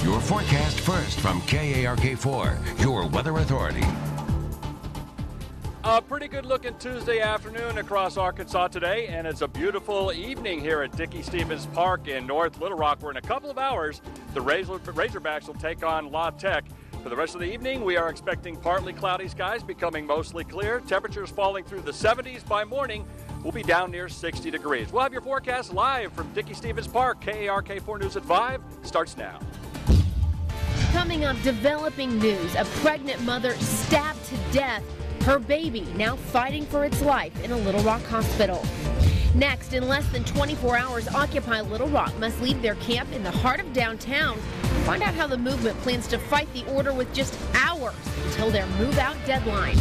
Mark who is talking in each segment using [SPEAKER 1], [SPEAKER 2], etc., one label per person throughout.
[SPEAKER 1] Your forecast first from KARK4, your weather authority.
[SPEAKER 2] A pretty good looking Tuesday afternoon across Arkansas today, and it's a beautiful evening here at Dickey-Stevens Park in North Little Rock, where in a couple of hours the Razorbacks will take on La Tech. For the rest of the evening, we are expecting partly cloudy skies becoming mostly clear. Temperatures falling through the 70s by morning. We'll be down near 60 degrees. We'll have your forecast live from Dickey-Stevens Park. KARK4 News at 5 starts now.
[SPEAKER 3] Coming up, developing news. A pregnant mother stabbed to death. Her baby now fighting for its life in a Little Rock hospital. Next, in less than 24 hours, Occupy Little Rock must leave their camp in the heart of downtown. Find out how the movement plans to fight the order with just hours until their move-out deadline.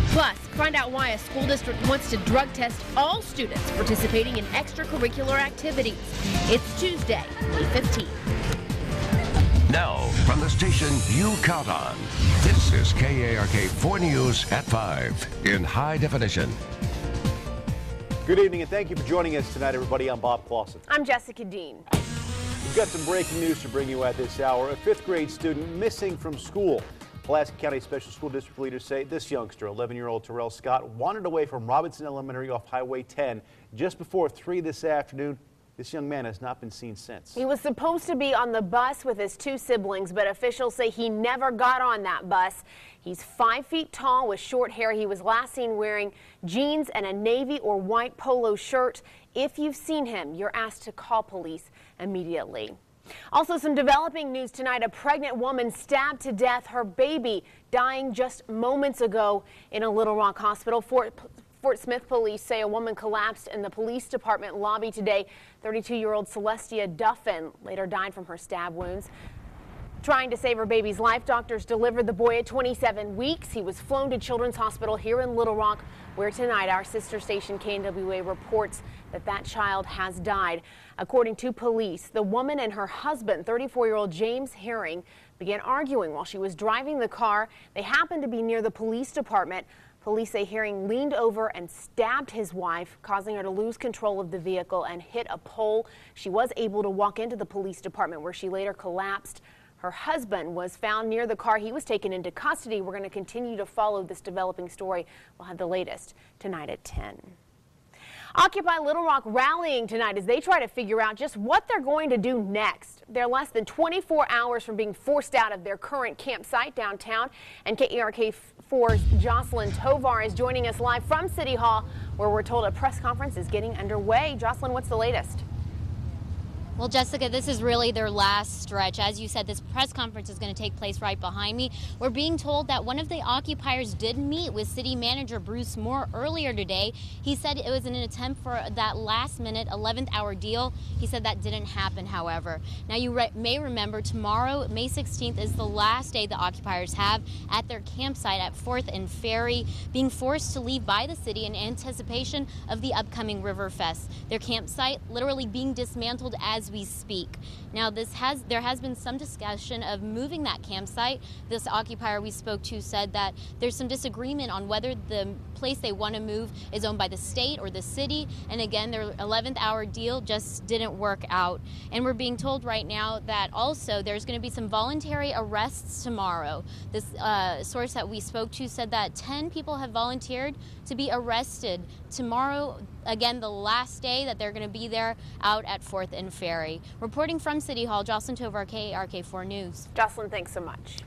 [SPEAKER 3] Plus, find out why a school district wants to drug test all students participating in extracurricular activities. It's Tuesday, May 15th.
[SPEAKER 1] Now, from the station you count on, this is KARK4 News at 5 in high definition.
[SPEAKER 4] Good evening and thank you for joining us tonight, everybody. I'm Bob Clausen.
[SPEAKER 3] I'm Jessica Dean.
[SPEAKER 4] We've got some breaking news to bring you at this hour. A 5th grade student missing from school. Pulaski County Special School District leaders say this youngster, 11-year-old Terrell Scott, wandered away from Robinson Elementary off Highway 10 just before 3 this afternoon. This young man has not been seen since.
[SPEAKER 5] He was supposed to be on the bus with his 2 siblings, but officials say he never got on that bus. He's 5 feet tall with short hair. He was last seen wearing jeans and a navy or white polo shirt. If you've seen him, you're asked to call police immediately. Also, some developing news tonight. A pregnant woman stabbed to death, her baby dying just moments ago in a Little Rock hospital. Fort Smith police say a woman collapsed in the police department lobby today. 32-year-old Celestia Duffin later died from her stab wounds. Trying to save her baby's life, doctors delivered the boy at 27 weeks. He was flown to Children's Hospital here in Little Rock, where tonight our sister station KNWA reports that that child has died. According to police, the woman and her husband, 34-year-old James Herring, began arguing while she was driving the car. They happened to be near the police department. Police say Herring leaned over and stabbed his wife, causing her to lose control of the vehicle and hit a pole. She was able to walk into the police department, where she later collapsed. Her husband was found near the car. He was taken into custody. We're going to continue to follow this developing story. We'll have the latest tonight at 10. Occupy Little Rock rallying tonight as they try to figure out just what they're going to do next. They're less than 24 hours from being forced out of their current campsite downtown. And KARK4's Jocelyn Tovar is joining us live from City Hall, where we're told a press conference is getting underway. Jocelyn, what's the latest?
[SPEAKER 6] Well, Jessica, this is really their last stretch. As you said, this press conference is going to take place right behind me. We're being told that one of the occupiers did meet with City Manager Bruce Moore earlier today. He said it was in an attempt for that last-minute 11th-hour deal. He said that didn't happen, however. Now, you may remember tomorrow, May 16th, is the last day the occupiers have at their campsite at 4th and Ferry, being forced to leave by the city in anticipation of the upcoming River Fest. Their campsite literally being dismantled as we speak. Now, there has been some discussion of moving that campsite. This occupier we spoke to said that there's some disagreement on whether the place they want to move is owned by the state or the city. And again, their 11th-hour deal just didn't work out. And we're being told right now that also there's going to be some voluntary arrests tomorrow. This source that we spoke to said that 10 people have volunteered to be arrested tomorrow. Again, the last day that they're going to be there out at 4th and Ferry. Reporting from City Hall, Jocelyn Tovar, KARK4 News.
[SPEAKER 5] Jocelyn, thanks so much.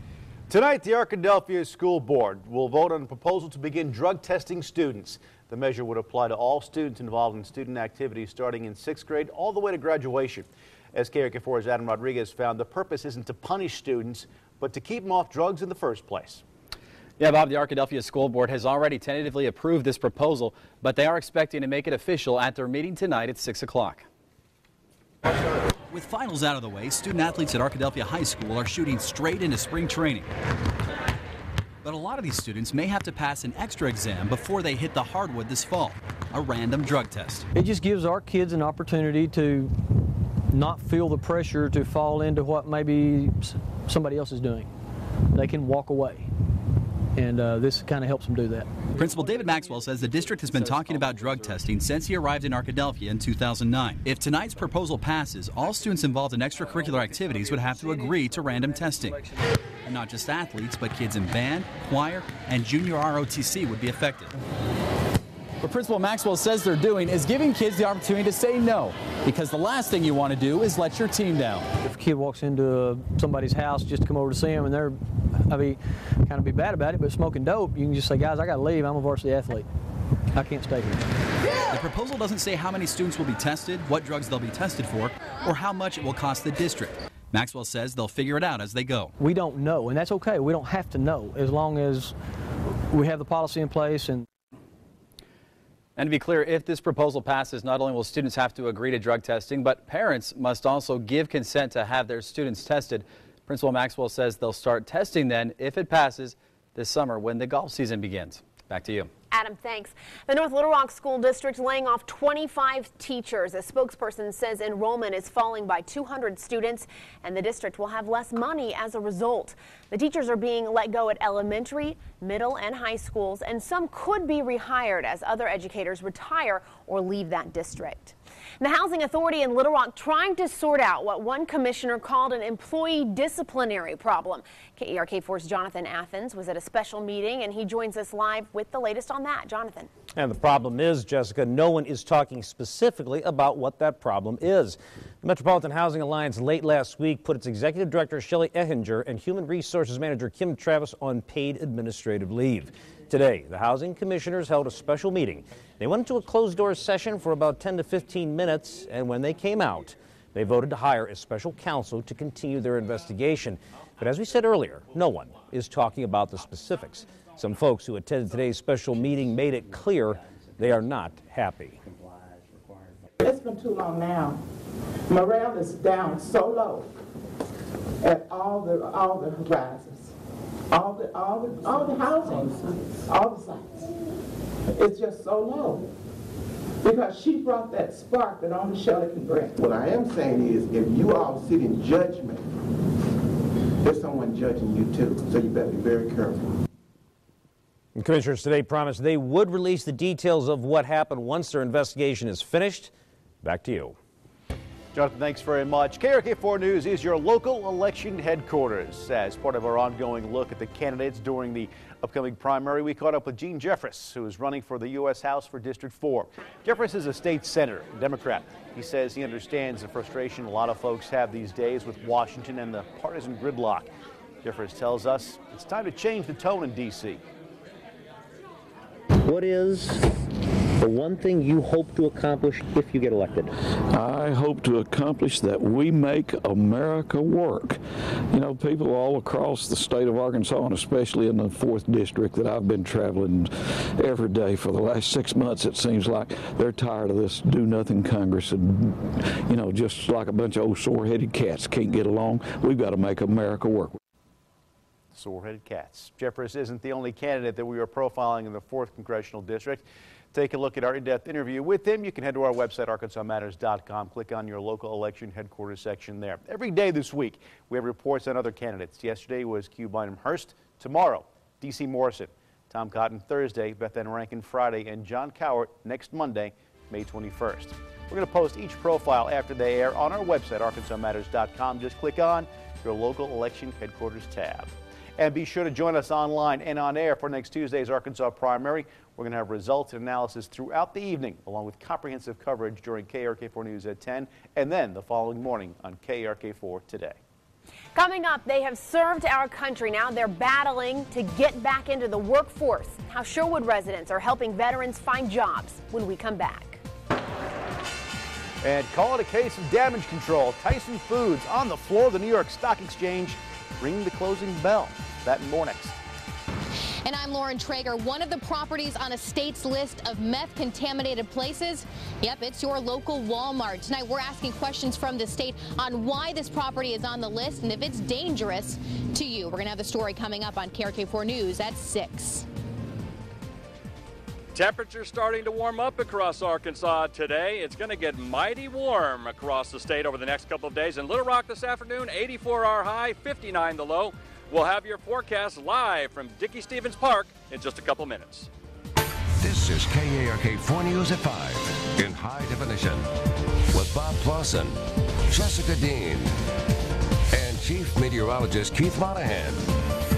[SPEAKER 4] Tonight, the Arkadelphia School Board will vote on a proposal to begin drug testing students. The measure would apply to all students involved in student activities starting in 6th grade all the way to graduation. As KARK4's Adam Rodriguez found, the purpose isn't to punish students, but to keep them off drugs in the first place.
[SPEAKER 7] Yeah, Bob, the Arkadelphia School Board has already tentatively approved this proposal, but they are expecting to make it official at their meeting tonight at 6 o'clock.
[SPEAKER 8] With finals out of the way, student athletes at Arkadelphia High School are shooting straight into spring training. But a lot of these students may have to pass an extra exam before they hit the hardwood this fall, a random drug test.
[SPEAKER 9] It just gives our kids an opportunity to not feel the pressure to fall into what maybe somebody else is doing. They can walk away. and this kind of helps them do that.
[SPEAKER 8] Principal David Maxwell says the district has been talking about drug testing since he arrived in Arkadelphia in 2009. If tonight's proposal passes, all students involved in extracurricular activities would have to agree to random testing. And not just athletes, but kids in band, choir, and junior ROTC would be affected.
[SPEAKER 7] What Principal Maxwell says they're doing is giving kids the opportunity to say no, because the last thing you want to do is let your team down.
[SPEAKER 9] If a kid walks into somebody's house just to come over to see them and they're, kind of be bad about it, but smoking dope, you can just say, guys, I got to leave. I'm a varsity athlete. I can't stay here.
[SPEAKER 8] The proposal doesn't say how many students will be tested, what drugs they'll be tested for, or how much it will cost the district. Maxwell says they'll figure it out as they go.
[SPEAKER 9] We don't know, and that's okay. We don't have to know as long as we have the policy in place. And
[SPEAKER 7] to be clear, if this proposal passes, not only will students have to agree to drug testing, but parents must also give consent to have their students tested. Principal Maxwell says they'll start testing then, if it passes, this summer when the golf season begins. Back to you.
[SPEAKER 5] Adam, thanks. The North Little Rock School District laying off 25 teachers. A spokesperson says enrollment is falling by 200 students, and the district will have less money as a result. The teachers are being let go at elementary, middle, and high schools, and some could be rehired as other educators retire or leave that district. The Housing Authority in Little Rock trying to sort out what one commissioner called an employee disciplinary problem. KERK4's Jonathan Athens was at a special meeting, and he joins us live with the latest on that. Jonathan.
[SPEAKER 10] And the problem is, Jessica, no one is talking specifically about what that problem is. The Metropolitan Housing Alliance late last week put its executive director, Shelley Ehinger, and human resources manager, Kim Travis, on paid administrative leave. Today, the housing commissioners held a special meeting. They went into a closed-door session for about 10 to 15 minutes, and when they came out, they voted to hire a special counsel to continue their investigation. But as we said earlier, no one is talking about the specifics. Some folks who attended today's special meeting made it clear they are not happy.
[SPEAKER 11] It's been too long now. Morale is down so low at all the horizons, all the housing, all the sites. It's just so low because she brought that spark that only Shelley can bring.
[SPEAKER 12] What I am saying is, if you all sit in judgment, there's someone judging you too. So you better be very careful.
[SPEAKER 10] The commissioners today promised they would release the details of what happened once their investigation is finished. Back to you.
[SPEAKER 4] Jonathan, thanks very much. KRK4 News is your local election headquarters. As part of our ongoing look at the candidates during the upcoming primary, we caught up with Gene Jeffress, who is running for the U.S. House for District 4. Jeffress is a state senator, Democrat. He says he understands the frustration a lot of folks have these days with Washington and the partisan gridlock. Jeffress tells us it's time to change the tone in D.C.
[SPEAKER 13] What is the one thing you hope to accomplish if you get elected?
[SPEAKER 14] I hope to accomplish that we make America work. You know, people all across the state of Arkansas, and especially in the 4th District that I've been traveling every day for the last 6 months, it seems like they're tired of this do-nothing Congress and, you know, just like a bunch of old sore-headed cats can't get along. We've got to make America work.
[SPEAKER 4] Sore-headed cats. Jeffress isn't the only candidate that we are profiling in the 4th Congressional District. Take a look at our in-depth interview with him. You can head to our website, arkansasmatters.com. Click on your local election headquarters section there. Every day this week, we have reports on other candidates. Yesterday was Q. Bynum Hurst. Tomorrow, D.C. Morrison. Tom Cotton Thursday, Beth Ann Rankin Friday, and John Cowart next Monday, May 21st. We're going to post each profile after they air on our website, arkansasmatters.com. Just click on your local election headquarters tab. And be sure to join us online and on air for next Tuesday's Arkansas primary. We're going to have results and analysis throughout the evening, along with comprehensive coverage during KRK4 News at 10, and then the following morning on KRK4 Today.
[SPEAKER 5] Coming up, they have served our country. Now they're battling to get back into the workforce. How Sherwood residents are helping veterans find jobs when we come back.
[SPEAKER 4] And call it a case of damage control. Tyson Foods on the floor of the New York Stock Exchange, ringing the closing bell. That and more next.
[SPEAKER 15] And I'm Lauren Traeger. One of the properties on a state's list of meth-contaminated places, yep, it's your local Walmart. Tonight, we're asking questions from the state on why this property is on the list and if it's dangerous to you. We're going to have the story coming up on KRK4 News at 6.
[SPEAKER 2] Temperatures starting to warm up across Arkansas today. It's going to get mighty warm across the state over the next couple of days. In Little Rock this afternoon, 84 our high, 59 the low. We'll have your forecast live from Dickey Stevens Park in just a couple minutes.
[SPEAKER 1] This is KARK 4 News at 5 in high definition with Bob Clausen, Jessica Dean, and Chief Meteorologist Keith Monahan.